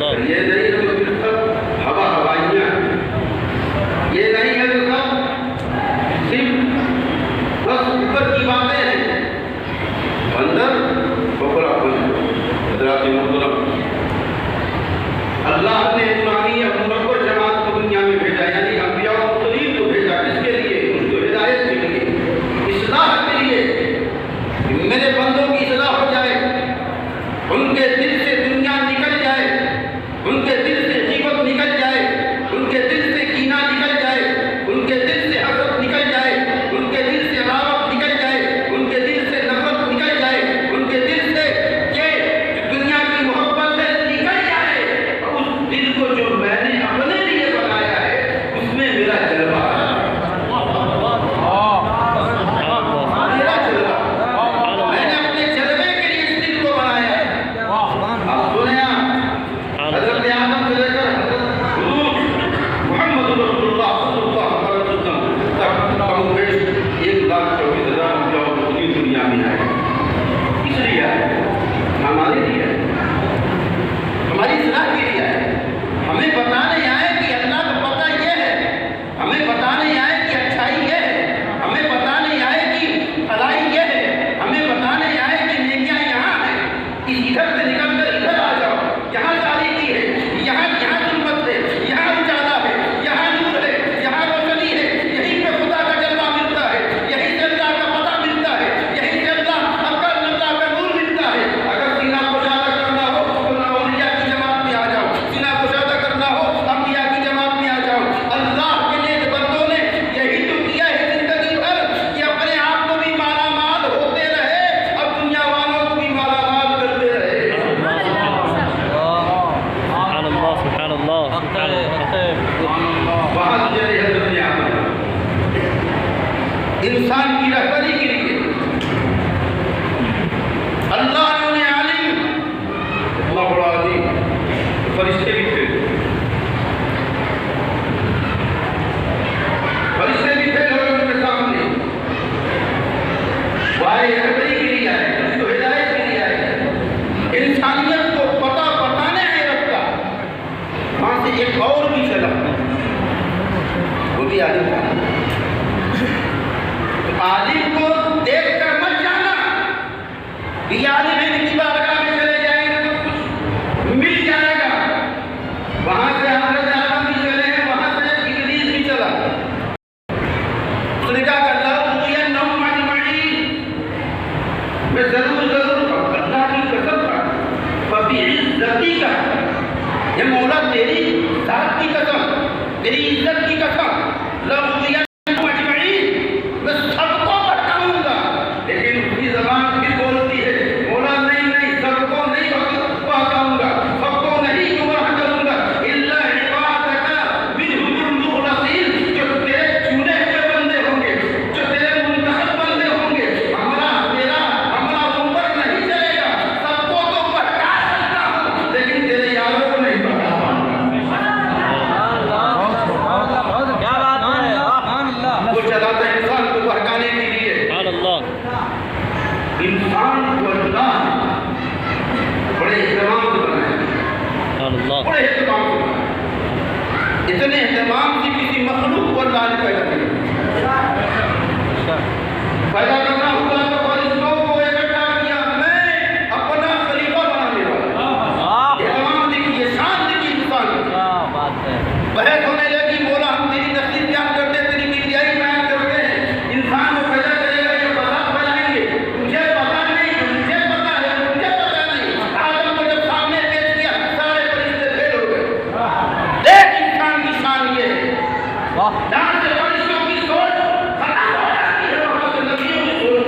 یہ نہیں ہے تو پھر سب ہوائیاں، یہ نہیں ہے تو سب صرف بس اوپر کی باتیں ہیں، اندر بکرا بن حضرات محترم اللہ نے پرانی اپنوں جماعت کو دنیا میں بھیجا، یعنی انبیاء و مرسلین کو بھیجا، کس کے لیے؟ ان کو ہدایت کے لیے، اصلاح کے لیے، میرے بندوں کی اصلاح ہو جائے، ان کے دل سے دنیا نکل جائے، ان کے دل سے غیبت نکل جائے، ان کے دل سے کینہ نکل جائے، ان کے دل سے حسد نکل جائے، ان کے دل سے عداوت نکل جائے، ان کے دل سے نفرت نکل جائے، ان کے دل سے کہ دنیا کی محبت ہے نکل جائے، اور اس دل کو جو میں نے اپنے لیے بنایا ہے اس میں میرا جلوہ ہے، میرا جلوہ، میں نے اپنے جلوے کے لیے اس دل کو بنایا ہے۔ آپ سنیں، حضرت آدم سے لے کر حضرت حضور محمد رسول اللہ صلی اللہ علیہ وسلم تک کم و بیش 1,24,000 انبیاء و مرسلین دنیا میں آئے، اس لیے آئے، ہمارے لیے آئے، ہماری اصلاح کے لیے آئے، ہمیں بتانے آئے کہ اللہ کا پتہ یہ ہے، ہمیں بتانے آئے کہ اچھائی یہ ہے، ہمیں بتانے آئے کہ بھلائی یہ ہے، ہمیں بتانے آئے کہ نیکیاں یہاں ہیں، ادھر سے نکل کر ادھر آ جاؤ، یہاں تاریکی ہے، یہاں ظلمت ہے، یہاں اجالا ہے، یہاں نور ہے، یہاں روشنی ہے، یہیں پہ خدا کا جلوہ ملتا ہے، یہیں سے اللہ کا پتہ ملتا ہے، یہیں سے اللہ کا نور ملتا ہے۔ اگر سینہ کشادہ کرنا ہو تو اولیاء کی جماعت میں آ جاؤ، سینہ کشادہ کرنا ہو انبیاء کی جماعت میں آ جاؤ۔ اللہ کے نیک بندوں نے یہی تو کیا ہے زندگی بھر کہ اپنے آپ کو بھی مالا مال ہوتے رہے اور دنیا والوں کو بھی مالا مال کرتے رہے۔ سبحان اللہ وہاں سے چلے حضرت آدم انسان کی رہبری کے لیے اللہ نے انہیں عالم، اللہ بڑا عظیم، فرشتے بھی تھے، فرشتے بھی تھے لوگ ان کے سامنے، وہ آئے رہبری کے لیے آئے، اس کو ہدایت کے لیے آئے، انسانیت کو پتہ بتانے آئے رکھتا۔ وہاں سے ایک اور بھی چلا، وہ بھی عالم تھا، تو عالم کو دیکھ کر مت جانا کہ یہ عالم ہے، ان کی بارگاہ میں چلے جائیں گے تو کچھ مل جائے گا۔ وہاں سے حضرت آدم بھی چلے ہیں، وہاں سے ابلیس بھی چلا، اس نے کہا کہ لَأُغْوِيَنَّهُمْ أَجْمَعِينَ، میں ضرور اللہ کی قسم کھا فَبِعِزَّتِكَ، یہ مولا تیری ذات کی قسم، تیری عزت کی قسم، لَأُغْوِيَنَّهُمْ أَجْمَعِينَ، میں سب کو بھٹکاؤں گا۔ لیکن اس کی زبان پھر بولتی ہے، مولا نہیں، سب کو نہیں بھٹکاؤں گا، سب کو نہیں گمراہ کروں گا، إِلَّا عِبَادَكَ مِنْهُمُ الْمُخْلَصِينَ، جو تیرے چنے ہوئے بندے ہوں گے، جو تیرے منتخب بندے ہوں گے۔ ہمارا اوپر نہیں چلے گا، سب کو تو بھٹکا سکتا ہوں لیکن تیرے یاروں کو نہیں بھٹکا پاؤں گا۔ وہ چلا تھا انسان کو بھٹکانے کے لیے۔ انسان کو اللہ بڑے اہتمام سے بنایا، بڑے اہتمام سے بنایا، اتنے اہتمام سے کسی مخلوق کو اللہ نے پیدا کیا، پیدا کرنا ہوا تو فرشتوں کو اکٹھا کیا، میں اپنا خلیفہ بنانے والا، اہتمام دیکھیے، شان دیکھیے انسان کی۔ بحث ہونے لگی، بولا ہم تیری تفسیر بیان کرتے ہیں، تیری کبریائی بیان کرتے ہیں، انسان کو پیدا کرے گا، یہ فساد پھیلائیں گے، مجھے پتا نہیں، مجھے پتا ہے، مجھے پتا نہیں۔ آدم کو جب سامنے پیش کیا سارے فرشتے فیل ہو گئے۔ دیکھ انسان کی شان یہ ہے، جہاں سے فرشتوں کی سوچ ختم ہو جاتی ہے، وہاں سے نبیوں کی سوچ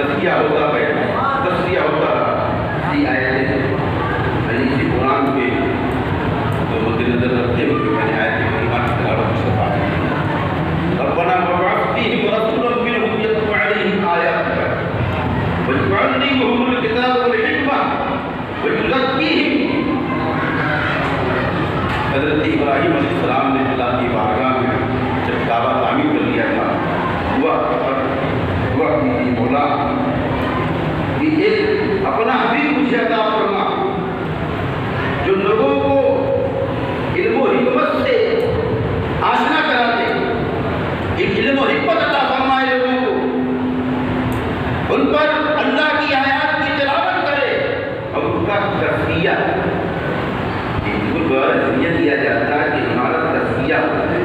تزکیہ ہوتا ہے، تزکیہ ہوتا ہے. یہ آیتیں اسی قرآن کے جو مد نظر رکھتے ہوئے میں نے آیت کریمہ کی تلاوت شروع کی. ربنا وابعث فیہم رسولا منہم یتلو علیہم آیاتک ویعلمہم الکتاب والحکمہ ویزکیہم. حضرت ابراہیم علیہ السلام نے اللہ کی بارگاہ میں جب کعبہ تعمیر کر لیا تھا، دعا کی مولا کہ ایک اپنا حبیب مجھے عطا فرما جو لوگوں کو علم و حکمت سے آشنا کرا دے. ایک علم و حکمت عطا فرمائے لوگوں کو، ان پر اللہ کی آیات کی تلاوت کرے اور ان کا تزکیہ یہ دیا جاتا ہے کہ ہمارا تزکیہ ہوتا ہے.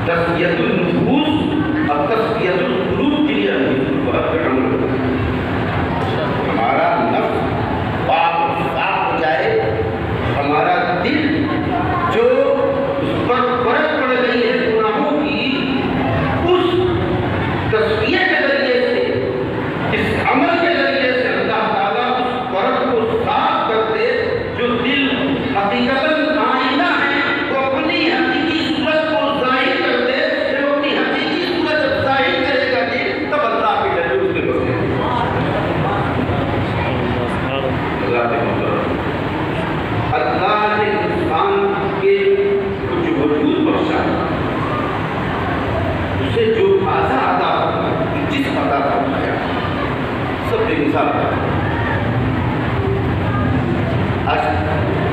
تزکیۃ النفوس اور تزکیۃ القلوب کے لیے عمل ہوتا ہے. ہمارا نفس پاک صاف ہو جائے، ہمارا دل جو اس پر فرق پڑ گئی ہے گناہوں کی، اس تزکیہ کے ذریعے سے، اس عمل کے ذریعے سے اللہ تعالیٰ اس فرق کو صاف کر دے. جو دل حقیقتاً آئینہ ہے وہ اپنی حقیقی صورت کو ظاہر کر دے. جب اپنی حقیقی صورت جب ظاہر کرے گا دل، تب اللہ کے ڈر اس میں بسے. اللہ نے انسان کے کچھ وجود بخشا، اسے جو اعضاء عطا فرمایا، جسم عطا فرمایا، سب بے مثال ہے.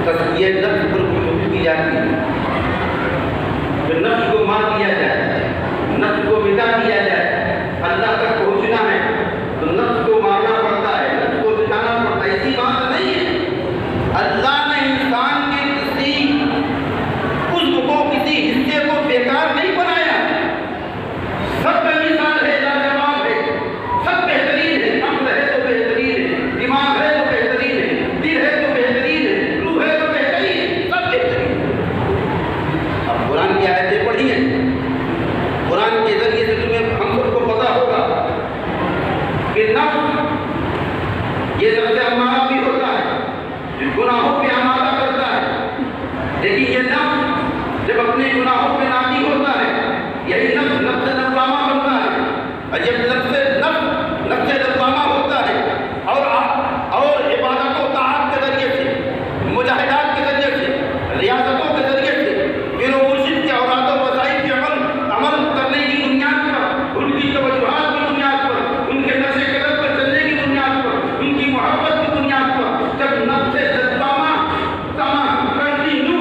تزکیہ نفس پر گفتگو کی جاتی ہے کہ نفس کو مار دیا جائے، نفس کو مٹا دیا جائے. اللہ تک پہنچنا ہے تو نفس کو مارنا پڑتا ہے، نفس کو مٹانا پڑتا ہے. ایسی بات نہیں ہے. اللہ نے انسان کے کسی عضو کو، کسی حصے کو بیکار نہیں بنایا. سب بے مثال ہے، لاجواب ہے، سب بہترین ہے. عقل ہے تو بہترین ہے، دماغ ہے تو بہترین ہے، دل ہے تو بہترین ہے، روح ہے تو بہترین ہے، سب بہترین ہے. اب قرآن کی آیتیں پڑھی ہیں، قرآن کے ذریعے سے تمہیں ہم سب کو پتا ہوگا کہ نفس یہ نفس امارہ بھی ہوتا ہے، جو گناہوں پہ آمادہ کرتا ہے. لیکن یہ نفس جب اپنے گناہوں پہ نادی ہوتا ہے، یہی نفس نفس لوامہ بنتا ہے. اور جب نفس لوامہ ہوتا ہے اور عبادت و طاعت کے ذریعے سے، مجاہدات کے ذریعے سے، ریاضتوں کے ذریعے سے، پھر وہ مرشد کے اوراد و وظائف کے عمل کرنے کی بنیاد پر، ان کی توجہات کی بنیاد پر، ان کے نقش قدم پر چلنے کی بنیاد پر، ان کی محبت کی بنیاد پر، جب نفس لوامہ کنٹینیو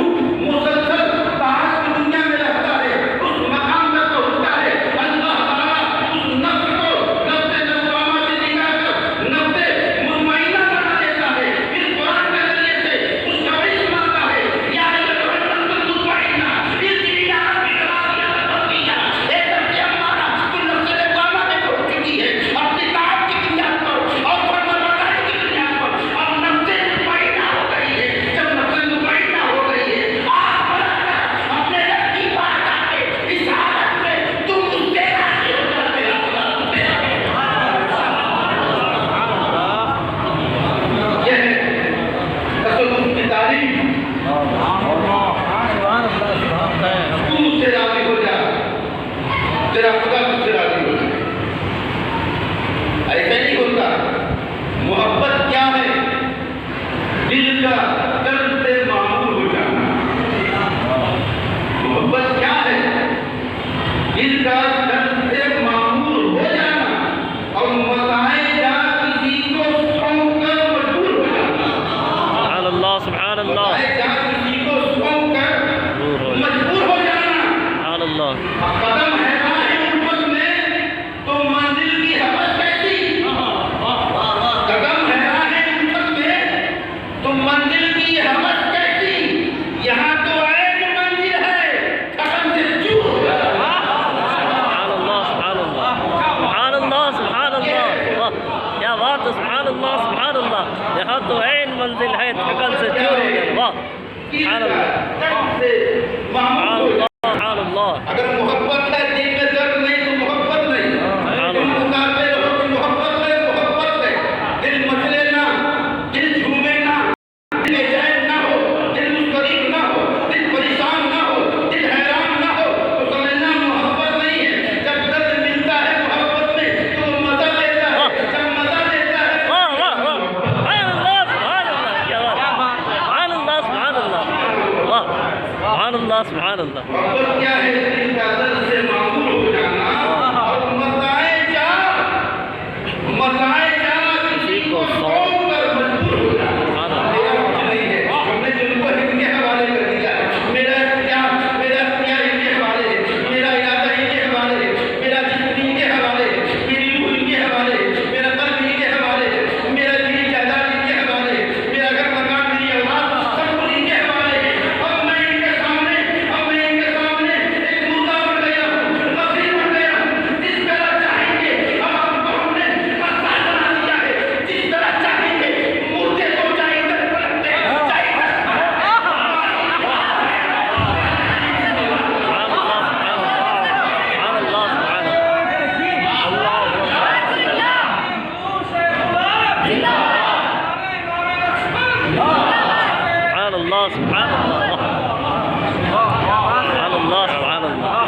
مسلسل طاعت کی دنیا میں رہتا ہے، اس مقام تک پہنچتا ہے. اللہ تعالیٰ اس نفس کو نفس لوامہ سے نکال کر نفس مطمئنہ بنا دیتا ہے. پھر قرآن کے ذریعے سے اس کا علم آتا ہے. یا ایھا النفس المطمئنہ ارجعی الی ربک راضیۃ مرضیہ. اے نفس امارہ، تو نفس لوامہ میں پہنچ چکی ہے اپنی طاعت کی بنیاد پر اور فرمانبرداری کی بنیاد پر. اب نفس مطمئنہ ہو گئی ہے. جب نفس مطمئنہ ہو گئی ہے، آپ بڑھ کر اپنے رب کی بارگاہ میں اس حالت میں تم اس سے راضی ہو جاتے ہو. یہ ہے تصوف کی تعریف. تو مجھ سے راضی ہو جا، تیرا خدا مجھ سے راضی ہو جائے. ایسے نہیں ہوتا. محبت کیا ہے؟ دل کا درد سے معمول ہو جانا. محبت کیا ہے؟ دل کا درد سے معمول ہو جانا اور متائے جا کسی کو سونپ کر مجبور ہو جانا. سبحان اللہ، سبحان اللہ، متائے جا کسی کو سونپ کر مجبور ہو جانا. سبحان اللہ. قدم ہے راہ الفت میں تو منزل کی حوث کیسی. قدم ہے راہ الفت میں تو منزل کی حوث کیسی. یہاں تو عین منزل ہے، قدم سے چور ہو جاتا. سبحان اللہ، سبحان اللہ، سبحان اللہ، سبحان اللہ. واہ، کیا بات ہے. سبحان اللہ، سبحان اللہ. یہاں تو عین منزل ہے، تھکن سے چور ہو جائے. واہ، سبحان اللہ، درد سے معمول ہو جاتا. سبحان اللہ. اگر محبت ہے دل میں درد نہیں تو محبت نہیں. تم پکارتے رہو کہ محبت ہے، اللہ محبت کیا ہے؟ دل کا دل سے معمول ہو جانا اور متائیں چار کسی کو سونپ کر مجبور ہو جانا. میرا کچھ نہیں ہے، ہم نے جن کو ان کے حوالے کر دیا. میرا اختیار ان کے حوالے ہے، میرا ارادہ ان کے حوالے ہے، میرا جسم ان کے حوالے ہے، میری روح ان کے حوالے ہے، میرا قلب ان کے حوالے ہے، میرا دلی جائیداد ان کے حوالے ہے، میرا گھر مکان میری اولاد سب کچھ ان کے حوالے ہے. اب میں ان کے سامنے ایک مردہ بن گیا ہوں، مصیر بن گیا ہوں. جس طرح چاہیں گے اب ہم نے مسئلہ بنا دیا ہے، جس طرح چاہیں گے مردے کو چاہیے پلٹتے ہیں.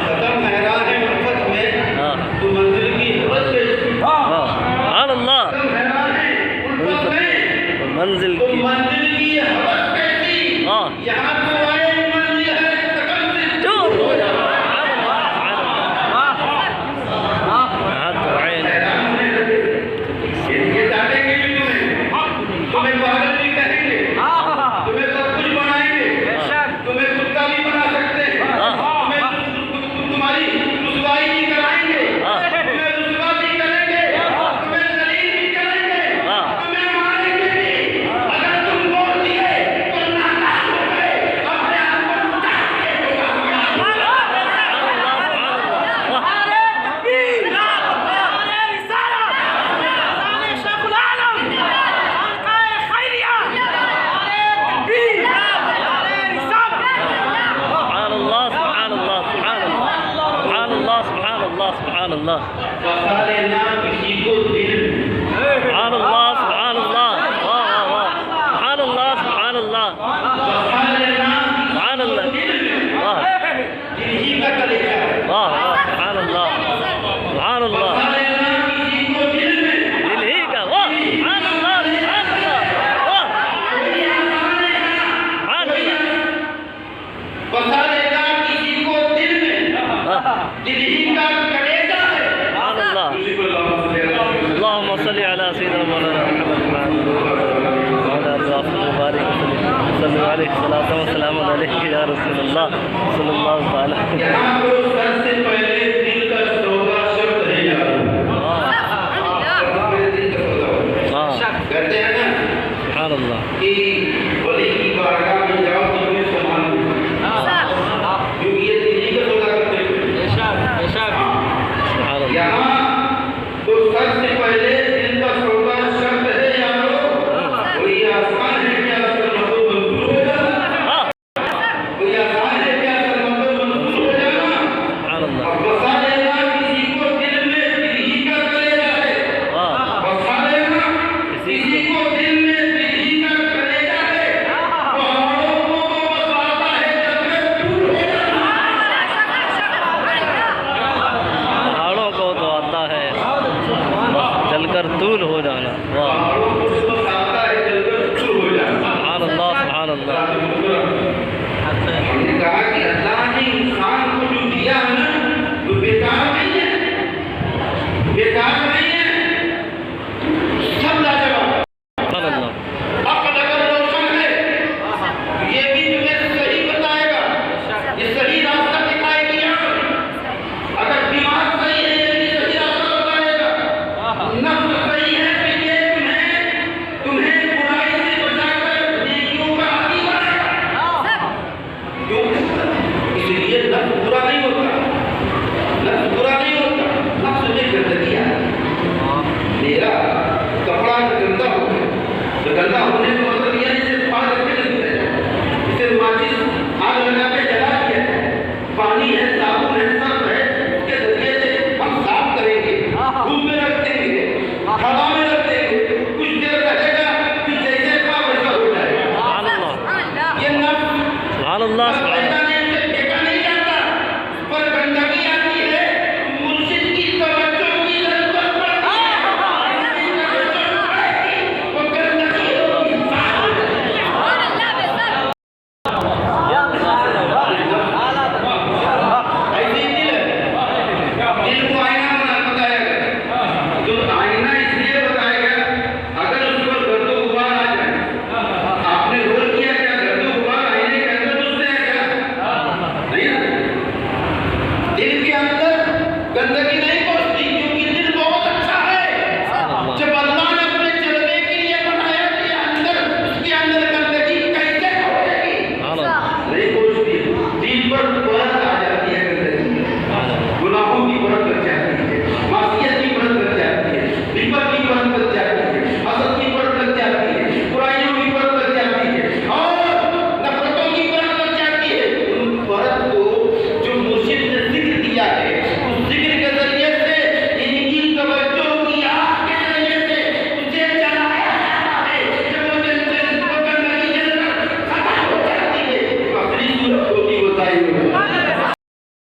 قدم حیران ہے الفت میں تو منزل کی حوث بیچتی. قدم حیران ہے الفت میں منزل تو کی منزل کی حوث بیچتی. یہاں تو آئے منزل ہے قدم سے دور ہو جانا. حیران ہونے لگے. یہ ڈانٹیں گے بھی تمہیں پاگل بھی کہیں گے، تمہیں سب کچھ بنائیں گے، تمہیں کتا بھی بنا سکتے ہیں، تمہاری رسوائی بھی کرائیں گے، تمہیں رسوا بھی کریں گے، تمہیں ذلیل بھی کریں گے، تمہیں ماریں گے بھی. اگر تم بول دیے تو ناکام ہو گئے، اپنے آپ کو اٹھا کے سبحان اللہ. وصال نام کسی کو دل سبحان اللہ سبحان اللہ. واہ واہ سبحان اللہ سبحان اللہ وصال نام سبحان اللہ. واہ دل ہی کا کلیجہ ہے. واہ واہ سبحان اللہ سبحان اللہ. وصال نام کسی کو دل میں دل ہی کا. واہ سبحان اللہ سبحان اللہ. واہ سبحان اللہ. وصال نام کسی کو دل میں دل ہی کا کلیجہ ہے. سبحان اللہ. اللهم صل على سيدنا مولانا محمد وعلى آله وصحبه وبارك وسلم. صلوا عليه الصلاة والسلام عليك يا رسول الله صلى الله تعالى. یہاں کو سر سے پہلے دل کا سودا شرط ہے یار. کہتے ہیں نا سبحان اللہ. کہ ولی کی بارگاہ میں جاؤ تو تمہیں سامان کیونکہ یہ دل ہی کا سودا کرتے ہیں. سبحان اللہ. یہاں تو سر سے پہلے دل کا سودا شرط ہے یارو. کوئی آسمان ہے کیا سرمتو منظور ہو جانا؟ کوئی آسمان ہے کیا سرمتو منظور ہو جانا؟ سبحان اللہ. اور بسا لینا کسی کو دل میں دل ہی کا کلیجہ ہے. بسا لینا کسی کو دل میں دل ہی کا کلیجہ ہے. پہاڑوں کو بساتا ہے جب میں دور ہو جانا. پہاڑوں کو تو آتا ہے جل کر دور ہو جانا. واہ